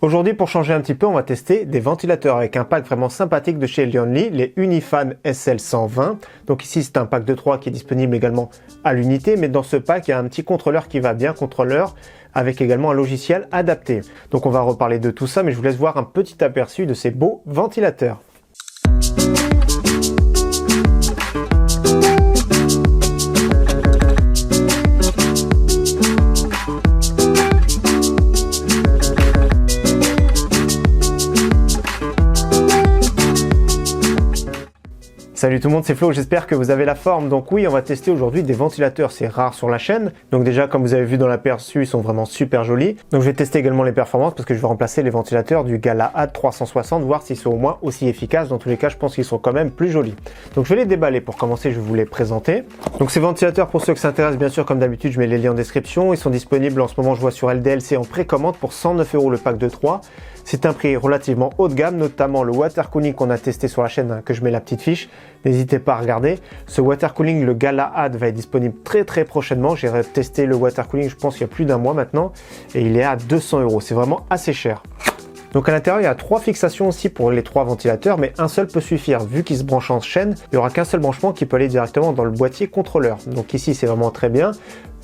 Aujourd'hui, pour changer un petit peu, on va tester des ventilateurs avec un pack vraiment sympathique de chez Lionly, les Unifan SL120. Donc ici, c'est un pack de 3 qui est disponible également à l'unité, mais dans ce pack, il y a un petit contrôleur qui va bien, contrôleur avec également un logiciel adapté. Donc on va reparler de tout ça, mais je vous laisse voir un petit aperçu de ces beaux ventilateurs. Salut tout le monde, c'est Flo, j'espère que vous avez la forme. Donc oui, on va tester aujourd'hui des ventilateurs, c'est rare sur la chaîne. Donc déjà, comme vous avez vu dans l'aperçu, ils sont vraiment super jolis. Donc je vais tester également les performances parce que je vais remplacer les ventilateurs du Galahad 360, voir s'ils sont au moins aussi efficaces. Dans tous les cas, je pense qu'ils sont quand même plus jolis. Donc je vais les déballer. Pour commencer, je vais vous les présenter. Donc ces ventilateurs, pour ceux qui s'intéressent, bien sûr, comme d'habitude, je mets les liens en description. Ils sont disponibles en ce moment, je vois sur LDLC en précommande pour 109 € le pack de 3. C'est un prix relativement haut de gamme, notamment le water cooling qu'on a testé sur la chaîne, que je mets la petite fiche. N'hésitez pas à regarder. Ce water cooling, le Galahad, va être disponible très prochainement. J'ai testé le water cooling, je pense, il y a plus d'un mois maintenant. Et il est à 200 €. C'est vraiment assez cher. Donc à l'intérieur, il y a 3 fixations aussi pour les 3 ventilateurs, mais un seul peut suffire. Vu qu'ils se branchent en chaîne, il n'y aura qu'un seul branchement qui peut aller directement dans le boîtier contrôleur. Donc ici, c'est vraiment très bien.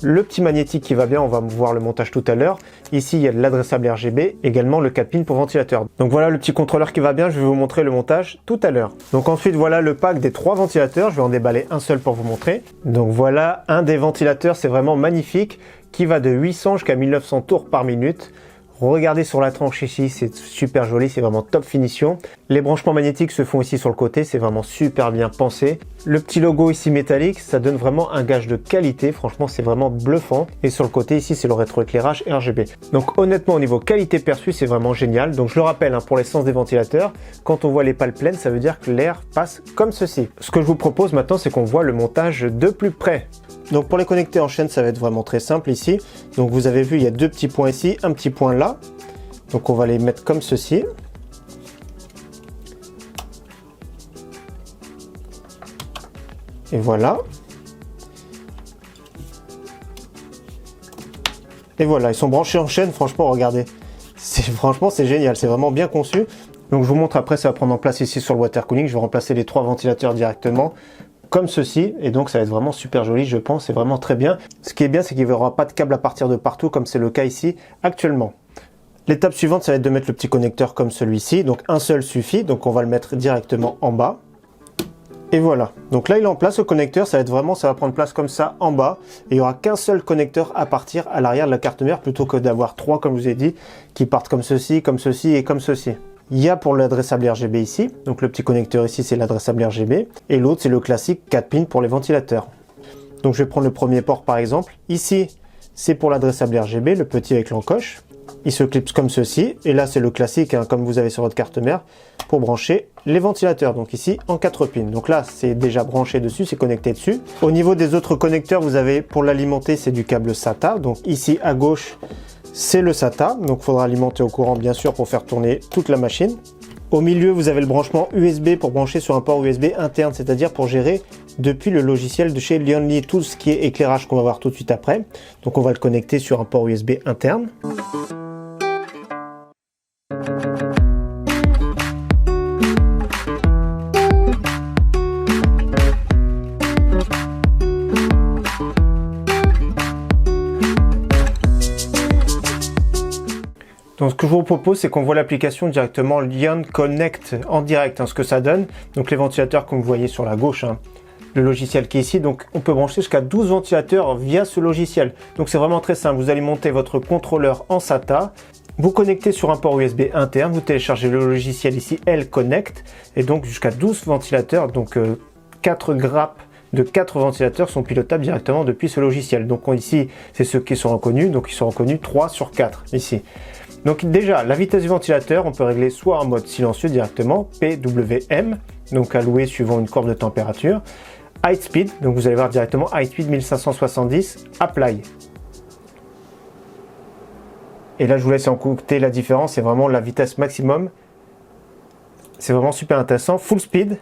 Le petit magnétique qui va bien, on va voir le montage tout à l'heure. Ici, il y a de l'adressable RGB, également le 4 pins pour ventilateur. Donc voilà le petit contrôleur qui va bien, je vais vous montrer le montage tout à l'heure. Donc ensuite, voilà le pack des 3 ventilateurs, je vais en déballer un seul pour vous montrer. Donc voilà, un des ventilateurs, c'est vraiment magnifique, qui va de 800 jusqu'à 1900 tours par minute. Regardez sur la tranche ici, c'est super joli, c'est vraiment top finition. Les branchements magnétiques se font ici sur le côté, c'est vraiment super bien pensé. Le petit logo ici métallique, ça donne vraiment un gage de qualité, franchement c'est vraiment bluffant. Et sur le côté ici, c'est le rétroéclairage RGB. Donc honnêtement, au niveau qualité perçue, c'est vraiment génial. Donc je le rappelle, pour l'essence des ventilateurs, quand on voit les pales pleines, ça veut dire que l'air passe comme ceci. Ce que je vous propose maintenant, c'est qu'on voit le montage de plus près. Donc pour les connecter en chaîne, ça va être vraiment très simple ici. Donc vous avez vu, il y a 2 petits points ici, un petit point là. Donc on va les mettre comme ceci. Et voilà. Et voilà, ils sont branchés en chaîne, franchement, regardez. Franchement, c'est génial, c'est vraiment bien conçu. Donc je vous montre après, ça va prendre en place ici sur le water cooling. Je vais remplacer les 3 ventilateurs directement, comme ceci, et donc ça va être vraiment super joli, je pense, c'est vraiment très bien. Ce qui est bien, c'est qu'il n'y aura pas de câble à partir de partout, comme c'est le cas ici actuellement. L'étape suivante, ça va être de mettre le petit connecteur comme celui-ci, donc un seul suffit, donc on va le mettre directement en bas. Et voilà, donc là il est en place, le connecteur, ça va prendre place comme ça en bas, et il n'y aura qu'un seul connecteur à partir à l'arrière de la carte mère, plutôt que d'avoir 3, comme je vous ai dit, qui partent comme ceci et comme ceci. Il y a pour l'adressable RGB ici, donc le petit connecteur ici c'est l'adressable RGB, et l'autre c'est le classique 4 pins pour les ventilateurs. Donc je vais prendre le premier port par exemple, ici c'est pour l'adressable RGB, le petit avec l'encoche, il se clipse comme ceci, et là c'est le classique comme vous avez sur votre carte mère, pour brancher les ventilateurs, donc ici en 4 pins. Donc là c'est déjà branché dessus, c'est connecté dessus. Au niveau des autres connecteurs, vous avez pour l'alimenter c'est du câble SATA, donc ici à gauche c'est le SATA, donc il faudra alimenter au courant bien sûr pour faire tourner toute la machine. Au milieu, vous avez le branchement USB pour brancher sur un port USB interne, c'est-à-dire pour gérer depuis le logiciel de chez Lionly tout ce qui est éclairage qu'on va voir tout de suite après. Donc on va le connecter sur un port USB interne. Donc ce que je vous propose, c'est qu'on voit l'application directement Lion Connect en direct, ce que ça donne. Donc les ventilateurs comme vous voyez sur la gauche, le logiciel qui est ici, donc on peut brancher jusqu'à 12 ventilateurs via ce logiciel. Donc c'est vraiment très simple, vous alimentez votre contrôleur en SATA, vous connectez sur un port USB interne, vous téléchargez le logiciel ici L-Connect, et donc jusqu'à 12 ventilateurs, donc 4 grappes de 4 ventilateurs sont pilotables directement depuis ce logiciel. Donc ici, c'est ceux qui sont reconnus, donc ils sont reconnus 3 sur 4 ici. Donc déjà, la vitesse du ventilateur, on peut régler soit en mode silencieux directement, PWM, donc alloué suivant une courbe de température. High Speed, donc vous allez voir directement High Speed 1570, Apply. Et là, je vous laisse écouter la différence, c'est vraiment la vitesse maximum. C'est vraiment super intéressant. Full Speed,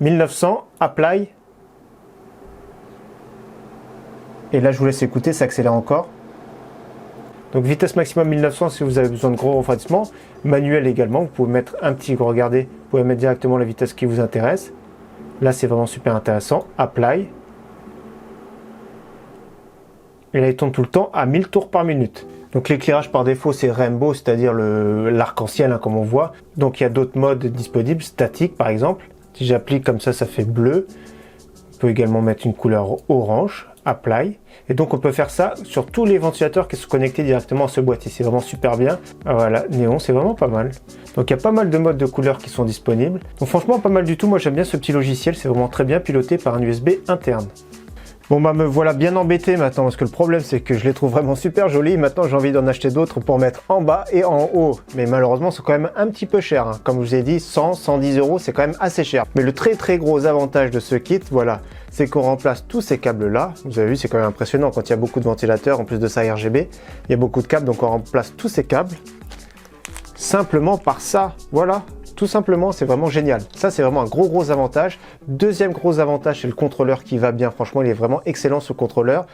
1900, Apply. Et là, je vous laisse écouter, ça accélère encore. Donc vitesse maximum 1900 si vous avez besoin de gros refroidissement. Manuel également, vous pouvez mettre un petit, regardez, vous pouvez mettre directement la vitesse qui vous intéresse. Là c'est vraiment super intéressant. Apply. Et là il tourne tout le temps à 1000 tours par minute. Donc l'éclairage par défaut c'est Rainbow, c'est-à-dire l'arc-en-ciel hein, comme on voit. Donc il y a d'autres modes disponibles, statique par exemple. Si j'applique comme ça fait bleu. On peut également mettre une couleur orange, Apply. Et donc on peut faire ça sur tous les ventilateurs qui sont connectés directement à ce boîtier. C'est vraiment super bien. Voilà, néon, c'est vraiment pas mal. Donc il y a pas mal de modes de couleurs qui sont disponibles. Donc franchement pas mal du tout. Moi j'aime bien ce petit logiciel. C'est vraiment très bien piloté par un USB interne. Bon bah me voilà bien embêté maintenant parce que le problème c'est que je les trouve vraiment super jolis. Maintenant j'ai envie d'en acheter d'autres pour mettre en bas et en haut. Mais malheureusement c'est quand même un petit peu cher. Hein. Comme je vous ai dit, 110 € c'est quand même assez cher. Mais le très gros avantage de ce kit, voilà, c'est qu'on remplace tous ces câbles là. Vous avez vu, c'est quand même impressionnant quand il y a beaucoup de ventilateurs, en plus de ça RGB. Il y a beaucoup de câbles, donc on remplace tous ces câbles simplement par ça. Voilà. Tout simplement, c'est vraiment génial. Ça, c'est vraiment un gros avantage. Deuxième gros avantage, c'est le contrôleur qui va bien. Franchement, il est vraiment excellent ce contrôleur.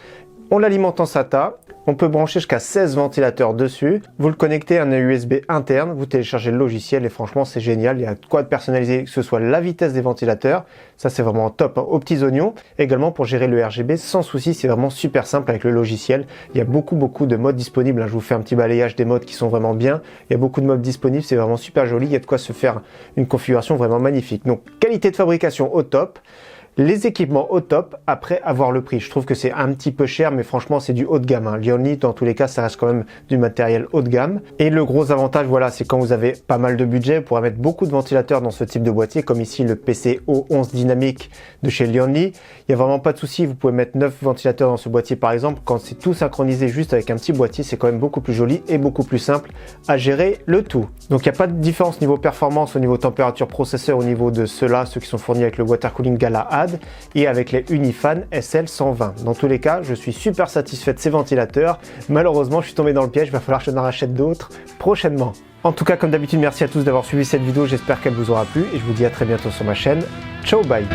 On l'alimente en SATA. On peut brancher jusqu'à 16 ventilateurs dessus. Vous le connectez à un USB interne. Vous téléchargez le logiciel et franchement, c'est génial. Il y a de quoi personnaliser, que ce soit la vitesse des ventilateurs. Ça, c'est vraiment top, hein, aux petits oignons. Également, pour gérer le RGB sans souci, c'est vraiment super simple avec le logiciel. Il y a beaucoup de modes disponibles. Je vous fais un petit balayage des modes qui sont vraiment bien. Il y a beaucoup de modes disponibles. C'est vraiment super joli. Il y a de quoi se faire une configuration vraiment magnifique. Donc, qualité de fabrication au top. Les équipements au top après avoir le prix. Je trouve que c'est un petit peu cher, mais franchement, c'est du haut de gamme. Hein. Lianli, dans tous les cas, ça reste quand même du matériel haut de gamme. Et le gros avantage, voilà, c'est quand vous avez pas mal de budget, vous pourrez mettre beaucoup de ventilateurs dans ce type de boîtier, comme ici le PC-O11 dynamique de chez Lianli. Il n'y a vraiment pas de souci. Vous pouvez mettre 9 ventilateurs dans ce boîtier, par exemple. Quand c'est tout synchronisé juste avec un petit boîtier, c'est quand même beaucoup plus joli et beaucoup plus simple à gérer le tout. Donc, il n'y a pas de différence niveau performance, au niveau température processeur, au niveau de ceux-là, ceux qui sont fournis avec le water cooling Galahad et avec les Unifan SL120. Dans tous les cas, je suis super satisfait de ces ventilateurs. Malheureusement, je suis tombé dans le piège, il va falloir que je en rachète d'autres prochainement. En tout cas, comme d'habitude, merci à tous d'avoir suivi cette vidéo, j'espère qu'elle vous aura plu et je vous dis à très bientôt sur ma chaîne. Ciao, bye!